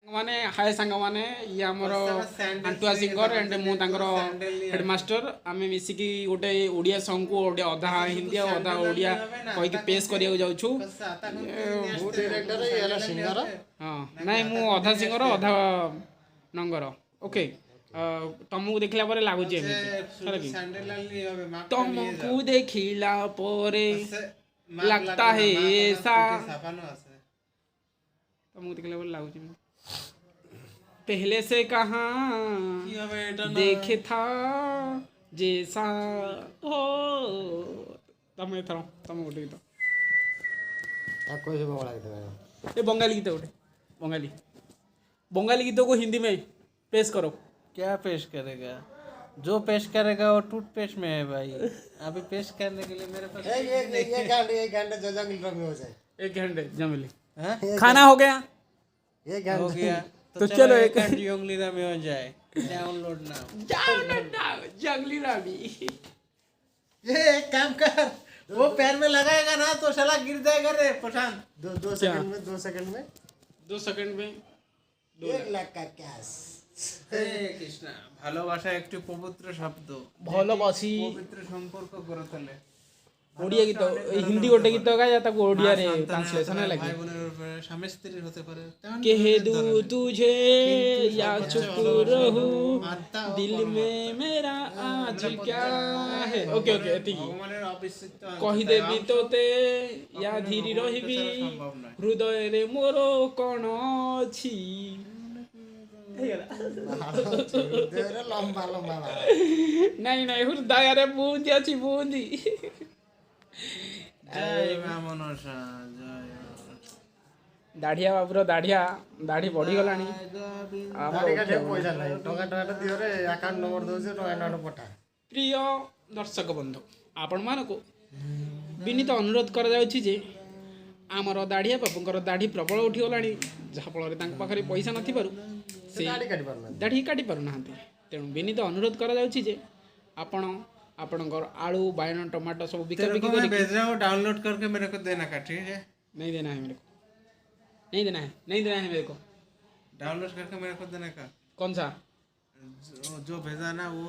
माने हाय सांग माने ये हमर आंटुआ सिंगर एंड मु तांकर हेडमास्टर आमे मिसिकी गोटे ओडिया सॉन्ग को गोटे अधा हिंदी और अधा ओडिया कहि के पेश करिया जाउ छु वो डायरेक्टर है याला सिंगर हां नहीं मु अधा सिंगर अधा नंगर ओके तुमको देखला परे लागु जे एमती तुमको देखिला परे लगता है ऐसा तुमको देखला परे लागु जे पहले से कहाँ देखे था जैसा हो तम एथर तम गोटे गीत आ कोई से बंगला गीत ये बंगाली गीत गोटे बंगाली गीतों को हिंदी में पेश करो। क्या पेश करेगा? जो पेश करेगा वो टूथपेस्ट में है भाई। अभी पेश करने के लिए मेरे पास ये गांडे जो जंगल में हो जाए एक घंटे जमीली हाँ? खाना हो गया हो गया तो चलो एक जंगली में हो जाए। डाउनलोड नाउ जंगली रामी ये एक काम कर, वो पैर में लगाएगा ना तो साला गिर जाएगा रे पठान। दो सेकंड में 2 सेकंड में 1 लाख का कैश। हे कृष्णा ভালোবাসা একটি পবিত্র শব্দ ভালোবাসি পবিত্র সম্পর্ক গড়ে তোলে। ओडिया गीत हिंदी गोटे गीत गाया ताको ओडिया रे ट्रांसलेशन है लगे भाई বোনের স্বামী স্ত্রীর হতে পারে कह दूं तुझे या चुप रहूं दिल में मेरा आज क्या है ओके ओके एतिकी ভগবানের অবিশ্চিত कहि देबी तोते या धीरी रहिबी हृदय रे मोर कोन अछि लंबा नहीं नहीं हृदय रे बूंदी अछि बूंदी जय मां मनसा जय दाढ़िया बाबूर दाढ़िया दाढ़ी बढ़ी गलानी पैसा नहीं टका दियो रे अकाउंट नंबर दउसे टका पठा। प्रिय दर्शक बंधु आपण मानको विनीत अनुरोध कर जाउछि जे आमर दाढ़िया बाबूंकर दाढ़ी प्रबल उठी गलानी जहा फल रे तांक पाखरे पैसा नथि पारु से दाढ़ी काटी पारु नाहंती तेणु विनीत अनुरोध कर जाउछि जे आपण आपणकर आलू बैगन टमाटो सब बिका बिकी कर भेज रहा हूं, डाउनलोड करके मेरे को देना का, ठीक है? नहीं देना है मेरे को, नहीं देना है, नहीं देना है मेरे को, डाउनलोड करके मेरे को देने का। कौन सा जो भेजा ना वो